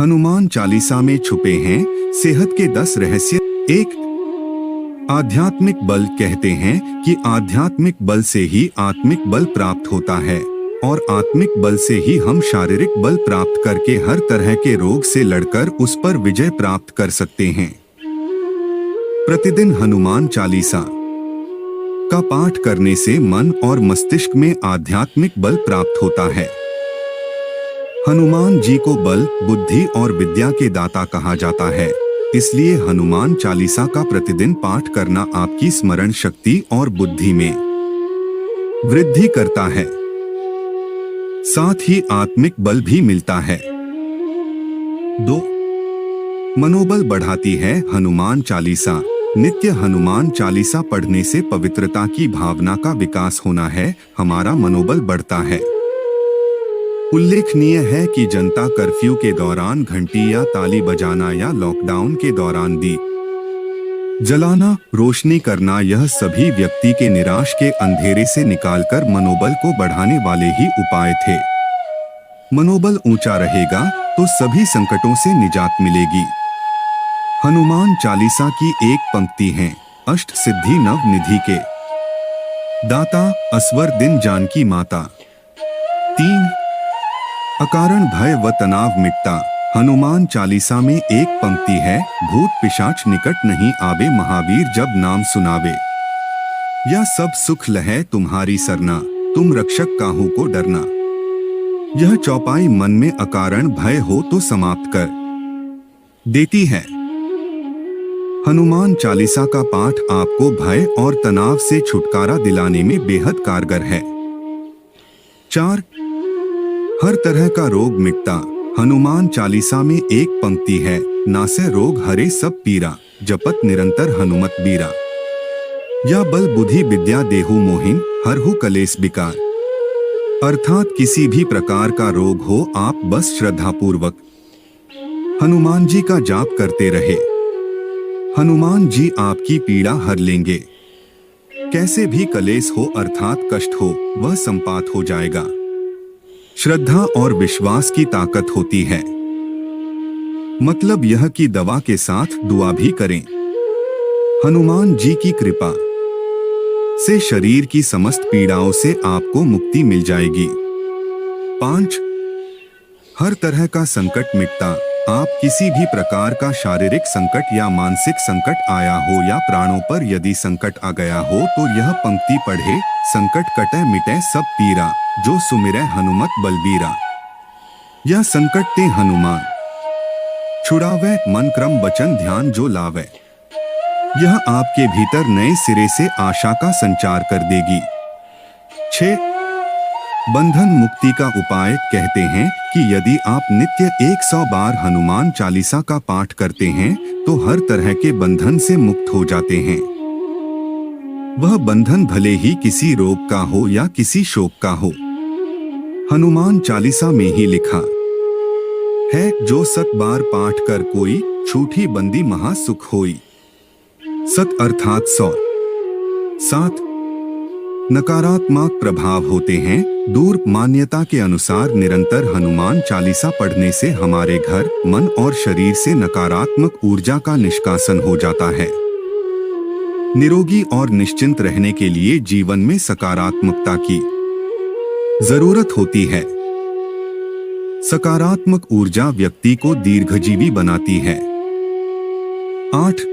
हनुमान चालीसा में छुपे हैं सेहत के 10 रहस्य। 1। आध्यात्मिक बल। कहते हैं कि आध्यात्मिक बल से ही आत्मिक बल प्राप्त होता है और आत्मिक बल से ही हम शारीरिक बल प्राप्त करके हर तरह के रोग से लड़कर उस पर विजय प्राप्त कर सकते हैं। प्रतिदिन हनुमान चालीसा का पाठ करने से मन और मस्तिष्क में आध्यात्मिक बल प्राप्त होता है। हनुमान जी को बल, बुद्धि और विद्या के दाता कहा जाता है, इसलिए हनुमान चालीसा का प्रतिदिन पाठ करना आपकी स्मरण शक्ति और बुद्धि में वृद्धि करता है, साथ ही आत्मिक बल भी मिलता है। 2। मनोबल बढ़ाती है हनुमान चालीसा। नित्य हनुमान चालीसा पढ़ने से पवित्रता की भावना का विकास होना है, हमारा मनोबल बढ़ता है। उल्लेखनीय है कि जनता कर्फ्यू के दौरान घंटी या ताली बजाना या लॉकडाउन के दौरान दीप जलाना, रोशनी करना, यह सभी व्यक्ति के निराश के अंधेरे से निकालकर मनोबल को बढ़ाने वाले ही उपाय थे। मनोबल ऊंचा रहेगा तो सभी संकटों से निजात मिलेगी। हनुमान चालीसा की एक पंक्ति है, अष्ट सिद्धि नव निधि के दाता, असवर दिन जानकी माता। 3। अकारण भय व तनाव मिटता। हनुमान चालीसा में एक पंक्ति है, भूत पिशाच निकट नहीं आवे, महावीर जब नाम सुनावे। यह सब सुख लहै तुम्हारी सरना, तुम रक्षक काहू को डरना। यह चौपाई मन में अकारण भय हो तो समाप्त कर देती है। हनुमान चालीसा का पाठ आपको भय और तनाव से छुटकारा दिलाने में बेहद कारगर है। 4। हर तरह का रोग मिटता। हनुमान चालीसा में एक पंक्ति है, नासे रोग हरे सब पीरा, जपत निरंतर हनुमत बीरा। या बल बुद्धि विद्या देहु मोहिन, हरहु कलेस विकार। अर्थात किसी भी प्रकार का रोग हो, आप बस श्रद्धापूर्वक हनुमान जी का जाप करते रहे, हनुमान जी आपकी पीड़ा हर लेंगे। कैसे भी कलेश हो अर्थात कष्ट हो, वह संपात हो जाएगा। श्रद्धा और विश्वास की ताकत होती है, मतलब यह कि दवा के साथ दुआ भी करें। हनुमान जी की कृपा से शरीर की समस्त पीड़ाओं से आपको मुक्ति मिल जाएगी। 5। हर तरह का संकट मिटता। आप किसी भी प्रकार का शारीरिक संकट या मानसिक संकट आया हो या प्राणों पर यदि संकट आ गया हो तो यह पंक्ति पढ़े, संकट कटे मिटे सब पीरा, जो सुमिरै हनुमत बलबीरा। यह संकट ते हनुमान छुड़ावे, मन क्रम वचन ध्यान जो लावे। यह आपके भीतर नए सिरे से आशा का संचार कर देगी। 6। बंधन मुक्ति का उपाय। कहते हैं कि यदि आप नित्य 100 बार हनुमान चालीसा का पाठ करते हैं तो हर तरह के बंधन से मुक्त हो जाते हैं। वह बंधन भले ही किसी रोग का हो या किसी शोक का हो, हनुमान चालीसा में ही लिखा है, जो 100 बार पाठ कर कोई, छूटी बंदी महा सुख होई। 100 अर्थात 100। 7। नकारात्मक प्रभाव होते हैं दूर। मान्यता के अनुसार निरंतर हनुमान चालीसा पढ़ने से हमारे घर, मन और शरीर से नकारात्मक ऊर्जा का निष्कासन हो जाता है। निरोगी और निश्चिंत रहने के लिए जीवन में सकारात्मकता की जरूरत होती है। सकारात्मक ऊर्जा व्यक्ति को दीर्घजीवी बनाती है। 8।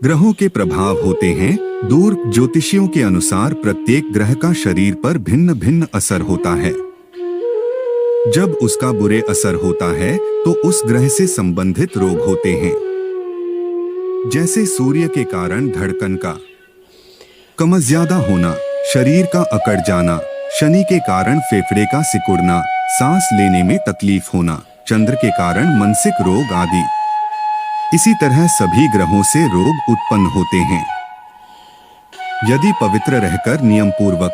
ग्रहों के प्रभाव होते हैं दूर। ज्योतिषियों के अनुसार प्रत्येक ग्रह का शरीर पर भिन्न भिन्न असर होता है। जब उसका बुरे असर होता है तो उस ग्रह से संबंधित रोग होते हैं, जैसे सूर्य के कारण धड़कन का कम ज्यादा होना, शरीर का अकड़ जाना, शनि के कारण फेफड़े का सिकुड़ना, सांस लेने में तकलीफ होना, चंद्र के कारण मानसिक रोग आदि। इसी तरह सभी ग्रहों से रोग उत्पन्न होते हैं। यदि पवित्र रहकर नियम पूर्वक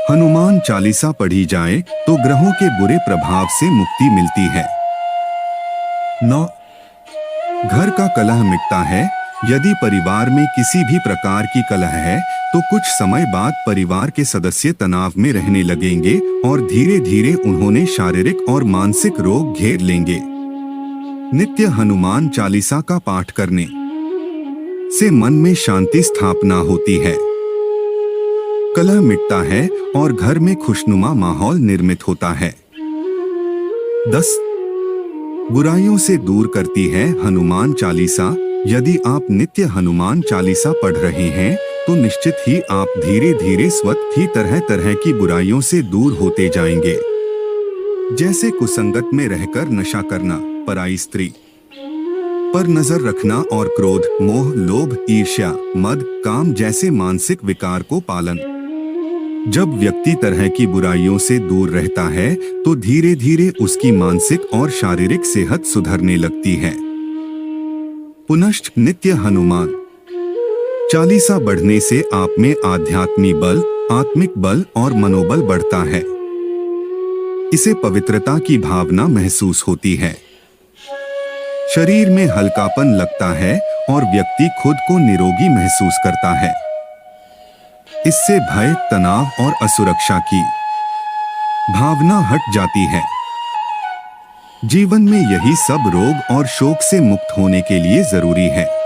हनुमान चालीसा पढ़ी जाए तो ग्रहों के बुरे प्रभाव से मुक्ति मिलती है। 9। घर का कलह मिटता है। यदि परिवार में किसी भी प्रकार की कलह है तो कुछ समय बाद परिवार के सदस्य तनाव में रहने लगेंगे और धीरे धीरे उन्होंने शारीरिक और मानसिक रोग घेर लेंगे। नित्य हनुमान चालीसा का पाठ करने से मन में शांति स्थापना होती है, कलह मिटता है और घर में खुशनुमा माहौल निर्मित होता है। 10. बुराइयों से दूर करती है हनुमान चालीसा। यदि आप नित्य हनुमान चालीसा पढ़ रहे हैं तो निश्चित ही आप धीरे धीरे स्वतः ही तरह तरह की बुराइयों से दूर होते जाएंगे, जैसे कुसंगत में रहकर नशा करना, पराई स्त्री पर नजर रखना और क्रोध, मोह, लोभ, ईर्ष्या, मद, काम जैसे मानसिक विकार को पालन। जब व्यक्ति तरह की बुराइयों से दूर रहता है तो धीरे धीरे उसकी मानसिक और शारीरिक सेहत सुधरने लगती है। पुनश्च नित्य हनुमान चालीसा बढ़ने से आप में आध्यात्मिक बल, आत्मिक बल और मनोबल बढ़ता है। इसे पवित्रता की भावना महसूस होती है, शरीर में हल्कापन लगता है और व्यक्ति खुद को निरोगी महसूस करता है। इससे भय, तनाव और असुरक्षा की भावना हट जाती है। जीवन में यही सब रोग और शोक से मुक्त होने के लिए जरूरी है।